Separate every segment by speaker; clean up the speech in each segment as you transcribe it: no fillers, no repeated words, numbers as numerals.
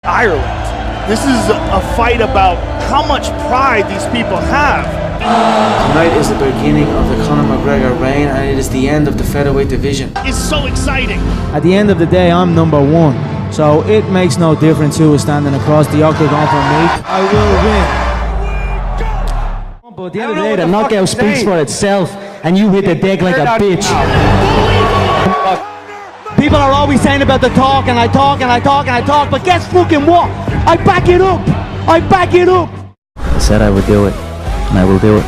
Speaker 1: Ireland. This is a fight about how much pride these people have.
Speaker 2: Tonight is the beginning of the Conor McGregor reign, and it is the end of the featherweight division.
Speaker 1: It's so exciting.
Speaker 3: At the end of the day, I'm number one, so it makes no difference who is standing across the octagon from me. I will win. But at the end of the day, the knockout speaks for itself, and you hit the deck like a bitch. People are always saying about the talk, and I talk, and I talk, and I talk, but guess fucking what? I back it up! I back it up! I said I would do it, and I will do it.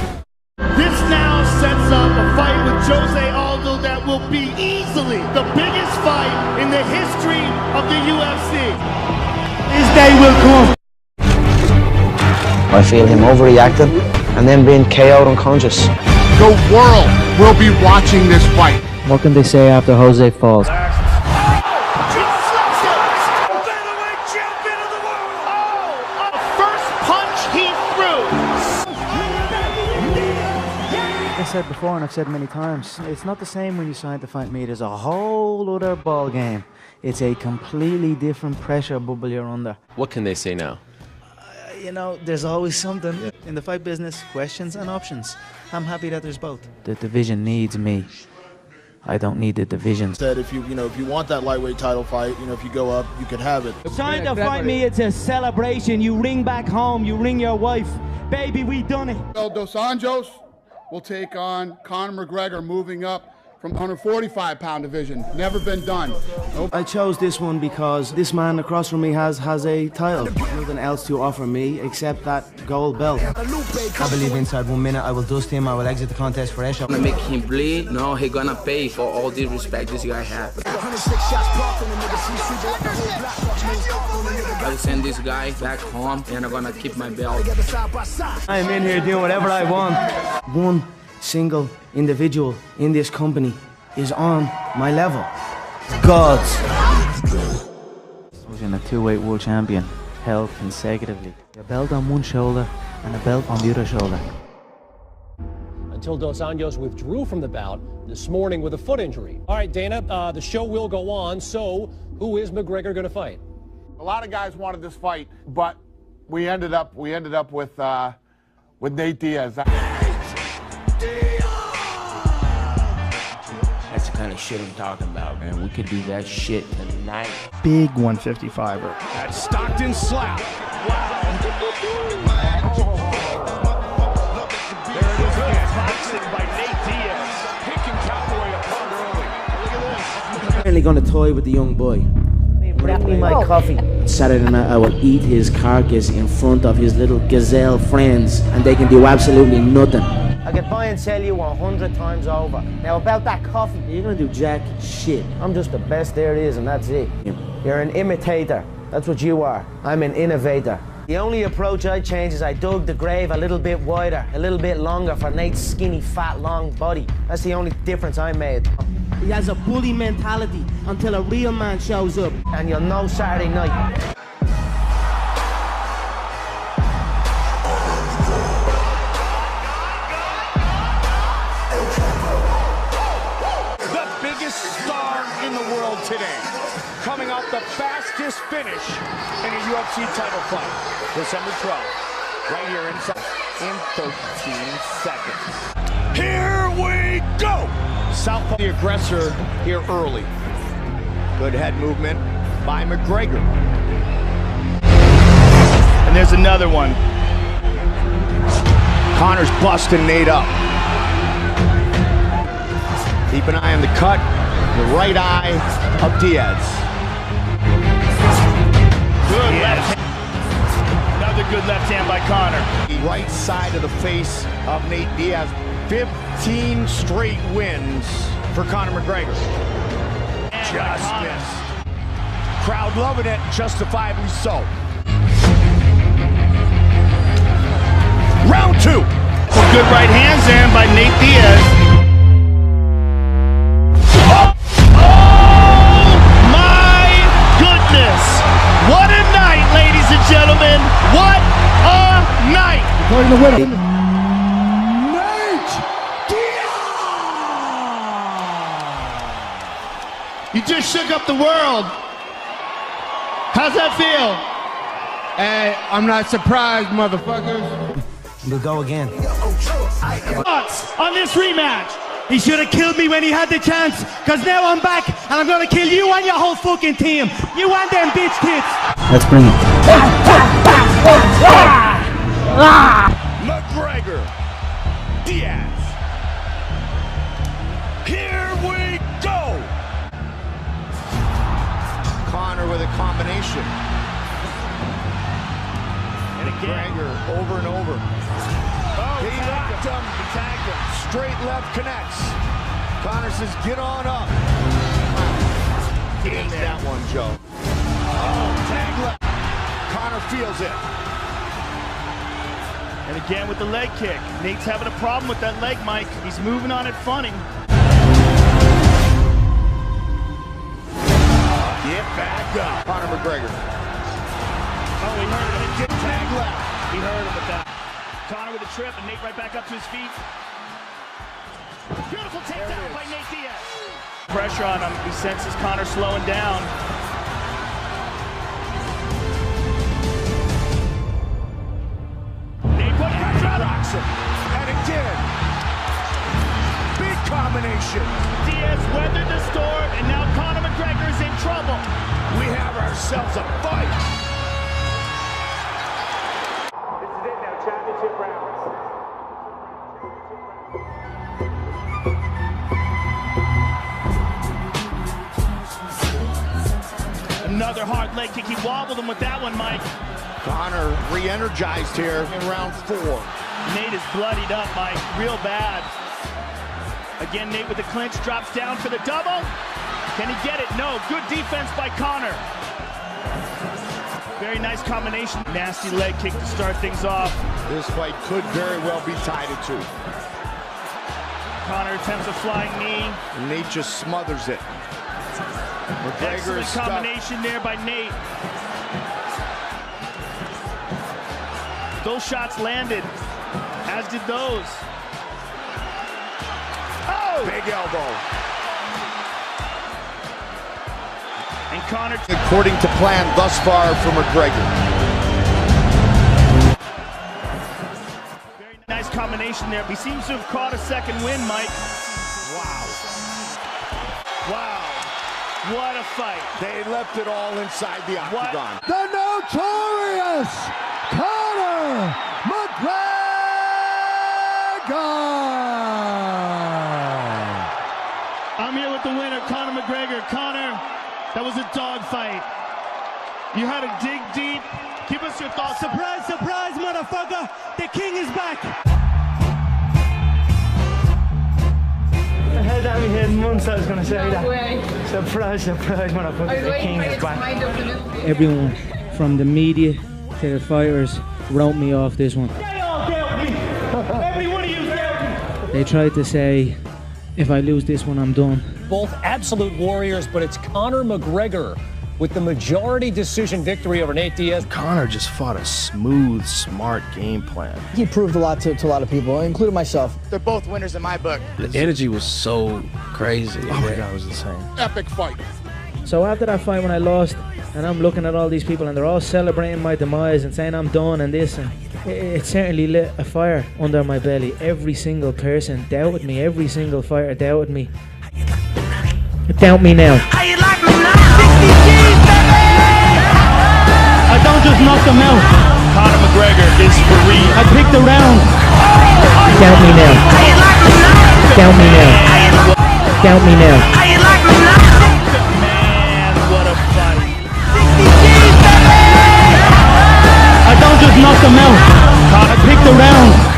Speaker 1: This now sets up a fight with Jose Aldo that will be easily the biggest fight in the history of the UFC.
Speaker 3: This day will come.
Speaker 4: I feel him overreacting and then being KO'd unconscious.
Speaker 5: The world will be watching this fight.
Speaker 3: What can they say after Jose falls? Like I said before, and I've said many times, it's not the same when you sign to fight me. There's a whole other ball game. It's a completely different pressure bubble you're under.
Speaker 6: What can they say now?
Speaker 3: You know, there's always something. In the fight business, questions and options. I'm happy that there's both. The division needs me. I don't need the division.
Speaker 7: Said if you want that lightweight title fight, if you go up, you could have it.
Speaker 3: Sign to fight me, it's a celebration. You ring back home, you ring your wife. Baby, we done it.
Speaker 5: El Dos Anjos will take on Conor McGregor, moving up from 145-pound division. Never been done. Nope.
Speaker 2: I chose this one because this man across from me has a title. Nothing else to offer me except that gold belt.
Speaker 4: I believe inside 1 minute I will dust him, I will exit the contest fresh.
Speaker 8: I'm gonna make him bleed. No, he gonna pay for all the respect this guy has. I will send this guy back home and I'm gonna keep my belt.
Speaker 2: I'm in here doing whatever I want. One single individual in this company is on my level. Gods.
Speaker 3: I was in a two-weight world champion, held consecutively. A belt on one shoulder and a belt on the other shoulder.
Speaker 9: Until Dos Anjos withdrew from the bout this morning with a foot injury. All right, Dana, the show will go on. So, who is McGregor going to fight?
Speaker 5: A lot of guys wanted this fight, but we ended up with Nate Diaz.
Speaker 4: That's the kind of shit I'm talking about, man. We could do that shit tonight.
Speaker 1: Big 155er.
Speaker 5: That Stockton slap. There it is again. Boxing by Nate Diaz. Picking Cowboy apart early. Look at this.
Speaker 2: I'm apparently going to toy with the young boy.
Speaker 4: Bring me my coffee.
Speaker 2: Saturday night I will eat his carcass in front of his little gazelle friends, and they can do absolutely nothing.
Speaker 4: I could buy and sell you 100 times over. Now about that coffee.
Speaker 2: You're gonna do jack shit.
Speaker 4: I'm just the best there is, and that's it. You're an imitator. That's what you are. I'm an innovator. The only approach I changed is I dug the grave a little bit wider, a little bit longer for Nate's skinny, fat, long body. That's the only difference I made.
Speaker 2: He has a bully mentality until a real man shows up.
Speaker 4: And you'll know Saturday night.
Speaker 5: The biggest star in the world today. Coming off the fastest finish in a UFC title fight. December 12th. Right here in 13 seconds. Here we go! Southpaw, the aggressor here early. Good head movement by McGregor.
Speaker 1: And there's another one.
Speaker 5: Conor's busting Nate up. Keep an eye on the cut. The right eye of Diaz.
Speaker 1: Good left hand. Another good left hand by Conor.
Speaker 5: The right side of the face of Nate Diaz. 15 straight wins for Conor McGregor. Just missed. Crowd loving it, justifiably so. Round two.
Speaker 1: Some good right hands in by Nate Diaz. Oh my goodness! What a night, ladies and gentlemen! What a night!
Speaker 2: According to winner.
Speaker 1: You just shook up the world. How's that feel?
Speaker 6: Hey, I'm not surprised, motherfuckers.
Speaker 2: We'll go again.
Speaker 1: Thoughts on this rematch?
Speaker 10: He should have killed me when he had the chance, because now I'm back and I'm going to kill you and your whole fucking team. You and them bitch tits.
Speaker 2: Let's bring it.
Speaker 5: McGregor. Diaz. Here we go. Conor with a combination. And again, McGregor over and over. Oh, he locked him. He tagged him. Straight left connects. Conor says, get on up. He ain't that one, Joe. Oh, tag left. Conor feels it.
Speaker 1: And again with the leg kick. Nate's having a problem with that leg, Mike. He's moving on it funny.
Speaker 5: Get back up. Conor McGregor.
Speaker 1: Oh, he heard him.
Speaker 5: Get tag left.
Speaker 1: He heard him with that. Conor with a trip and Nate right back up to his feet. Beautiful takedown by Nate Diaz. Pressure on him. He senses Conor slowing down. Nate put pressure on him.
Speaker 5: Rocks him. And again. Big combination.
Speaker 1: Diaz weathered the storm, and now Conor McGregor is in trouble.
Speaker 5: We have ourselves a fight.
Speaker 1: This is it now, championship rounds. Another hard leg kick. He wobbled him with that one, Mike.
Speaker 5: Conor re-energized here in round 4.
Speaker 1: Nate is bloodied up, Mike. Real bad. Again, Nate with the clinch, drops down for the double. Can he get it? No. Good defense by Conor. Very nice combination. Nasty leg kick to start things off.
Speaker 5: This fight could very well be tied at 2.
Speaker 1: Conor attempts a flying knee.
Speaker 5: And Nate just smothers it. McGregor
Speaker 1: Excellent
Speaker 5: is
Speaker 1: combination there by Nate. Those shots landed, as did those. Oh!
Speaker 5: Big elbow.
Speaker 1: And Conor,
Speaker 5: According to plan thus far for McGregor.
Speaker 1: very nice combination there. He seems to have caught a second win, Mike.
Speaker 5: Wow.
Speaker 1: Wow. What a fight.
Speaker 5: They left it all inside the octagon.
Speaker 6: The notorious Conor McGregor!
Speaker 1: I'm here with the winner, Conor McGregor. Conor, that was a dog fight. You had to dig deep. Give us your thoughts.
Speaker 10: Surprise, surprise, motherfucker. The king is back.
Speaker 2: I had that in my head months I was going to say that.
Speaker 11: Way.
Speaker 2: Surprise, surprise, motherfucker. The king is back.
Speaker 10: Everyone, from the media to the fighters, wrote me off this one.
Speaker 1: They all dealt me. Every one of you dealt me.
Speaker 10: They tried to say, if I lose this one, I'm done.
Speaker 9: Both absolute warriors, but it's Conor McGregor with the majority decision victory over Nate Diaz.
Speaker 12: Conor just fought a smooth, smart game plan.
Speaker 13: He proved a lot to a lot of people, including myself.
Speaker 11: They're both winners in my book.
Speaker 12: The energy was so crazy. Oh my God, it was insane.
Speaker 5: Epic fight.
Speaker 10: So after that fight when I lost, and I'm looking at all these people and they're all celebrating my demise and saying I'm done and this, and it certainly lit a fire under my belly. Every single person doubted me. Every single fighter doubted me. Doubt me now. I don't just knock them out.
Speaker 1: Conor McGregor is for real.
Speaker 10: I picked the round. Doubt me now. Doubt me now. Doubt me now.
Speaker 1: Man, what a fight.
Speaker 10: I don't just knock them out. I picked the round.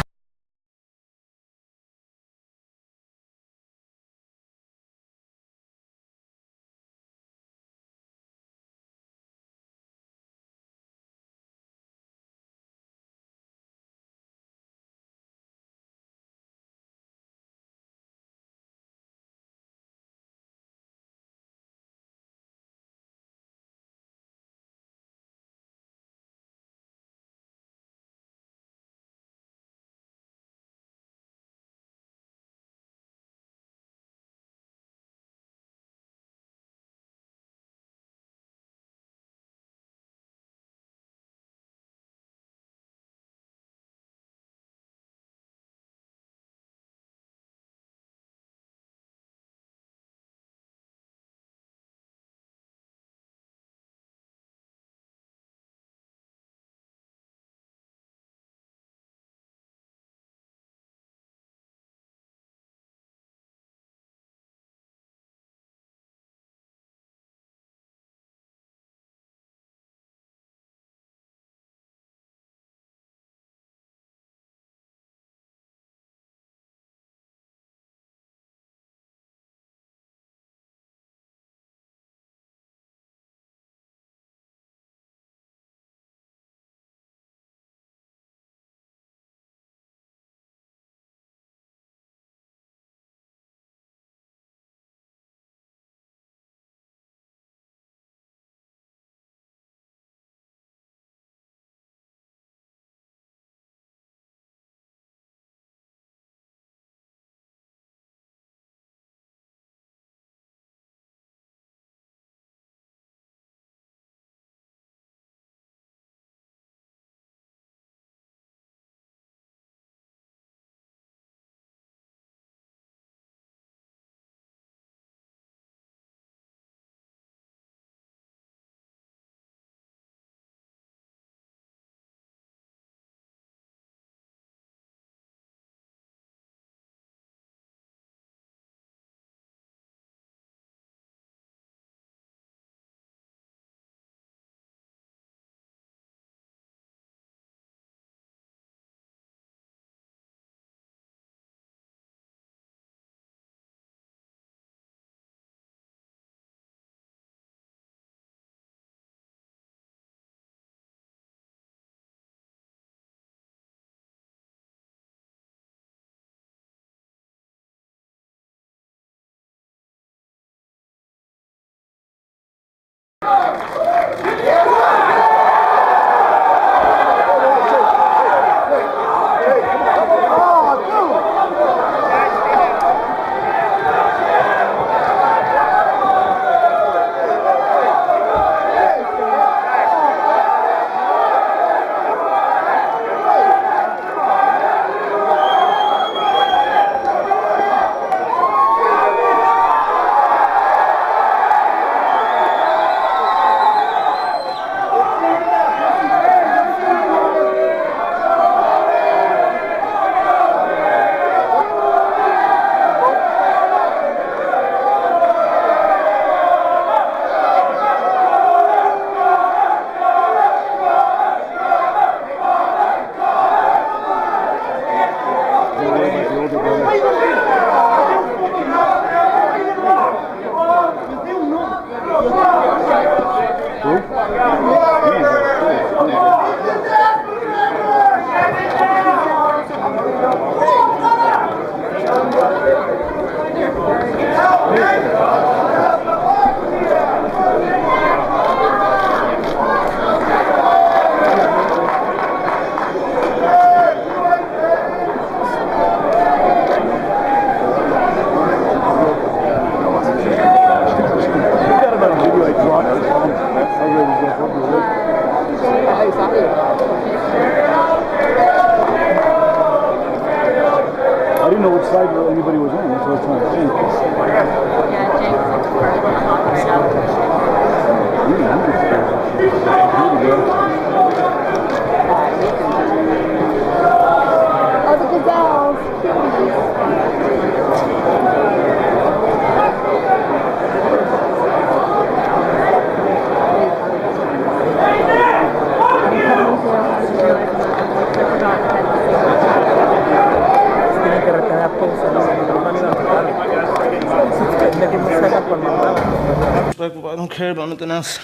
Speaker 2: I don't care about nothing else.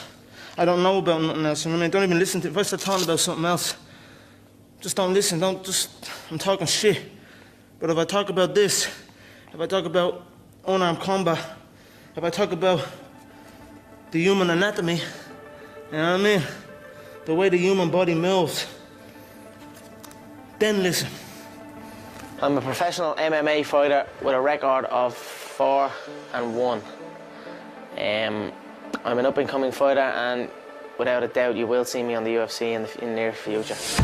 Speaker 2: I don't know about nothing else. I mean, don't even listen to it. If I start talking about something else, just don't listen. I'm talking shit. But if I talk about this, if I talk about unarmed combat, if I talk about the human anatomy, you know what I mean? The way the human body moves, then listen.
Speaker 4: I'm a professional MMA fighter with a record of 4-1. I'm an up-and-coming fighter, and without a doubt, you will see me on the UFC in the near future.
Speaker 11: Just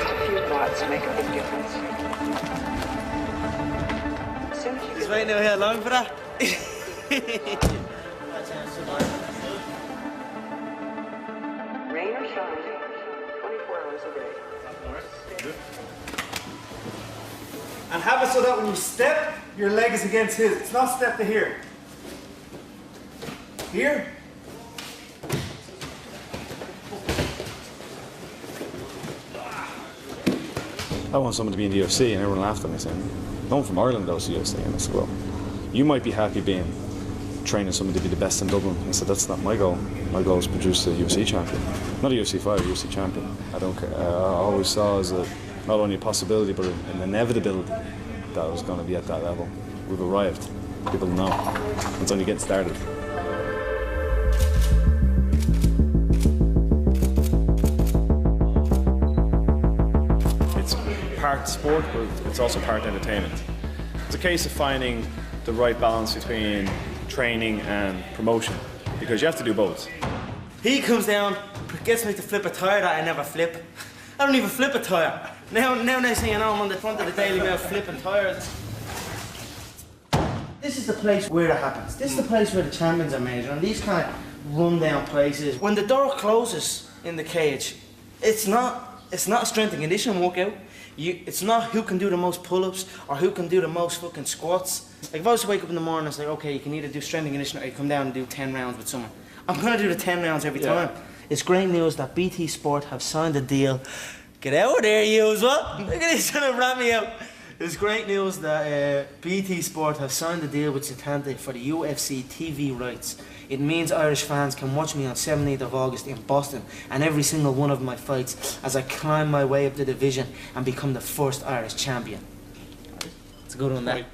Speaker 11: a few thoughts make a big difference.
Speaker 2: He's waiting out here long for that.
Speaker 11: Rain or shine, 24 hours a day.
Speaker 14: And have it so that when you step, your leg is against his. It's not step to here. Here.
Speaker 15: I want someone to be in the UFC, and everyone laughed at me saying, no one from Ireland goes to the UFC. And I said, well, you might be happy training someone to be the best in Dublin. I said, that's not my goal. My goal is to produce a UFC champion. Not a UFC fighter, a UFC champion. I don't care. I always saw as not only a possibility, but an inevitability that I was going to be at that level. We've arrived. People know. It's only getting started. It's part sport, but it's also part entertainment. It's a case of finding the right balance between training and promotion, because you have to do both.
Speaker 2: He comes down, gets me to flip a tire that I never flip. I don't even flip a tire. Now next thing you know, I'm on the front of the Daily Mail flipping tires. This is the place where it happens. This is the place where the champions are made. And these kind of run-down places. When the door closes in the cage, it's not a strength and conditioning workout. It's not who can do the most pull-ups or who can do the most fucking squats. Like if I was to wake up in the morning and it's like, okay, you can either do strength and conditioning or you come down and do 10 rounds with someone. I'm gonna do the 10 rounds every time. It's great news that BT Sport have signed a deal. Get out of there, you, what? Look at this, trying to rat me out. There's great news that BT Sport have signed a deal with Satante for the UFC TV rights. It means Irish fans can watch me on 17th of August in Boston and every single one of my fights as I climb my way up the division and become the first Irish champion. It's a good one, that.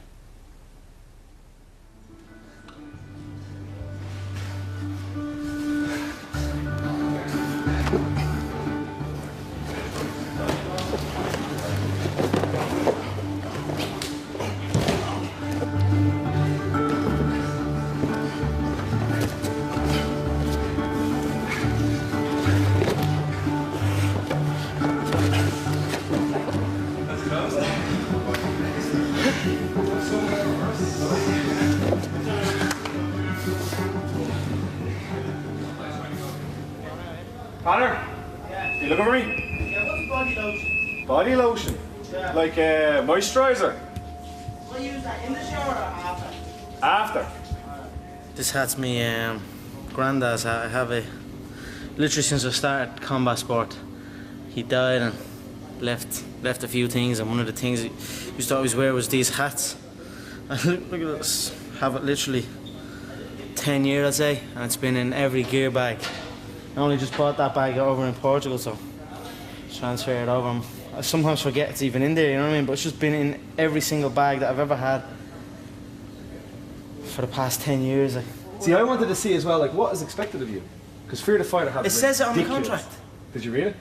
Speaker 15: Conor? Yeah. You looking for me?
Speaker 2: Yeah, what's body lotion?
Speaker 15: Body lotion?
Speaker 2: Yeah.
Speaker 15: Like moisturiser?
Speaker 2: Will you use that in the shower or after?
Speaker 15: After.
Speaker 2: This hat's me granddad's hat. I have it literally since I started combat sport. He died and left a few things, and one of the things he used to always wear was these hats. Look at this. Have it literally 10 years, I'd say, and it's been in every gear bag. I only just bought that bag over in Portugal, so transfer it over. I sometimes forget it's even in there, you know what I mean? But it's just been in every single bag that I've ever had for the past 10 years.
Speaker 16: See, I wanted to see as well, like, what is expected of you? Because Fear the Fighter has.
Speaker 2: It says it on the contract.
Speaker 16: Did you read it?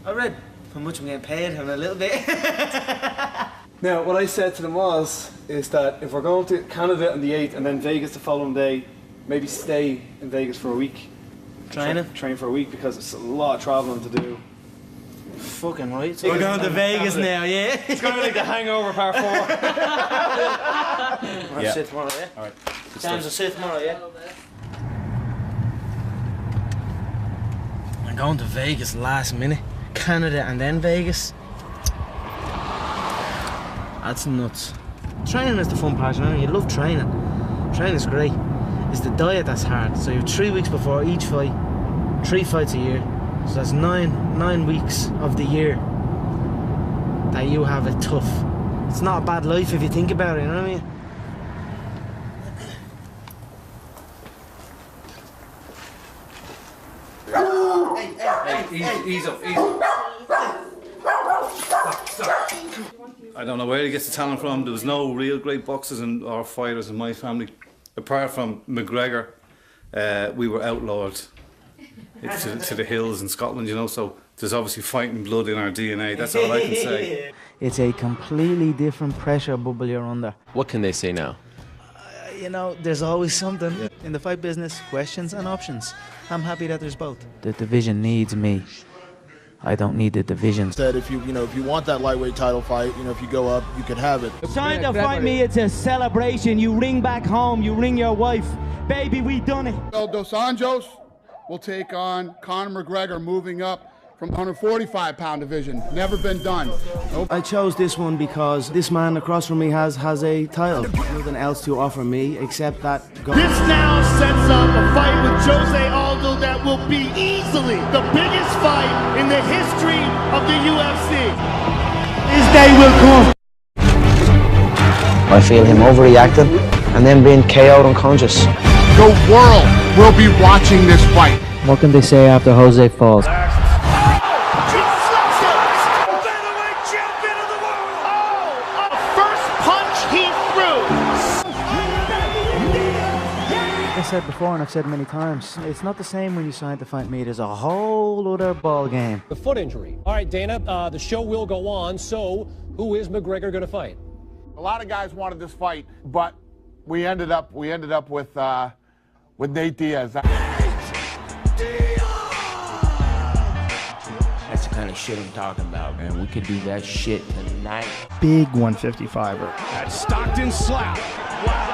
Speaker 2: I read how much I'm getting paid and a little bit.
Speaker 16: Now, what I said to them is that if we're going to Canada on the 8th and then Vegas the following day, maybe stay in Vegas for a week. Train for a week, because it's a lot of travelling to do.
Speaker 2: Fucking right. So we're going to Vegas now, yeah?
Speaker 16: It's going to be like the Hangover Part 4.
Speaker 2: I'll see you tomorrow, yeah?
Speaker 16: Alright.
Speaker 2: James, I'll see you tomorrow, yeah? I'm going to Vegas last minute. Canada and then Vegas. That's nuts. Training is the fun part, you know? You love training. Training's great. It's the diet that's hard. So you have 3 weeks before each fight, 3 fights a year. So that's nine weeks of the year that you have it tough. It's not a bad life if you think about it, you know what I mean?
Speaker 16: Hey, ease up.
Speaker 17: I don't know where he gets the talent from. There was no real great boxers or fighters in my family. Apart from Mcgregor, we were outlawed to the hills in Scotland, you know, so there's obviously fighting blood in our DNA, that's all I can say.
Speaker 3: It's a completely different pressure bubble you're under.
Speaker 18: What can they say now?
Speaker 3: You know, there's always something. In the fight business, questions and options. I'm happy that there's both. The division needs me. I don't need the division.
Speaker 7: Said if you want that lightweight title fight, if you go up, you could have it.
Speaker 19: Trying to fight me, it's a celebration. You ring back home, you ring your wife. Baby, we done it.
Speaker 6: Dos Anjos will take on Conor McGregor, moving up from the 145-pound division. Never been done. Nope.
Speaker 2: I chose this one because this man across from me has a title. Nothing else to offer me except that.
Speaker 1: This now sets up a fight with Jose Aldo that will be easily the biggest fight in the history of the UFC.
Speaker 19: His day will come.
Speaker 4: I feel him overreacting and then being KO'd unconscious.
Speaker 6: The world will be watching this fight.
Speaker 10: What can they say after Jose falls?
Speaker 3: I said before and I've said many times, it's not the same when you sign to fight me. There's a whole other ball game.
Speaker 9: The foot injury. All right, Dana, the show will go on. So, who is McGregor going to fight?
Speaker 6: A lot of guys wanted this fight, but we ended up with Nate Diaz.
Speaker 4: That's the kind of shit I'm talking about, man. We could do that shit tonight.
Speaker 14: Big 155er.
Speaker 5: That Stockton slap. Wow.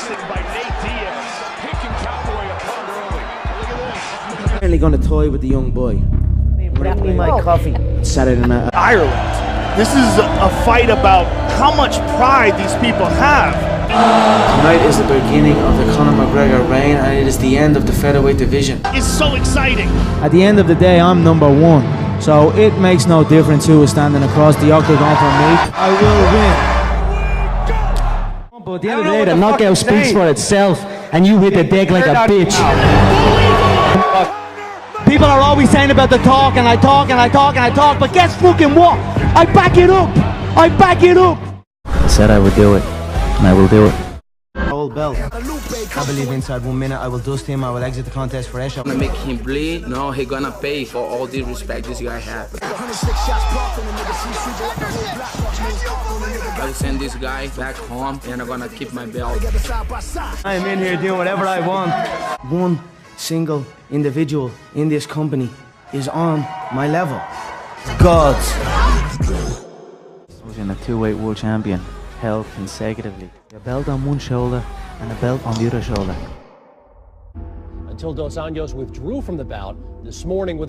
Speaker 5: By Nate Diaz, picking Cowboy apart early. Look at this.
Speaker 2: I'm going to toy with the young boy. Bring me my coffee. Saturday night.
Speaker 1: Ireland. This is a fight about how much pride these people have.
Speaker 2: Tonight is the beginning of the Conor McGregor reign, and it is the end of the featherweight division.
Speaker 1: It's so exciting.
Speaker 10: At the end of the day, I'm number one. So it makes no difference who is standing across the octagon from me. I will win.
Speaker 19: But at the end of the day, the knockout speaks for itself, and you hit the deck like a bitch. People are always saying about the talk, and I talk, and I talk, and I talk, but guess fucking what? I back it up! I back it up!
Speaker 3: I said I would do it, and I will do it.
Speaker 4: Old belt. I believe inside 1 minute I will dust him, I will exit the contest fresh.
Speaker 8: I'm gonna make him bleed. No, he gonna pay for all the respect this guy has. I'll send this guy back home and I'm gonna keep my belt.
Speaker 4: I'm in here doing whatever I want. One single individual in this company is on my level. Gods.
Speaker 3: I was in a two-weight world champion, held consecutively. A belt on one shoulder and a belt on the other shoulder.
Speaker 9: Until Dos Anjos withdrew from the bout this morning with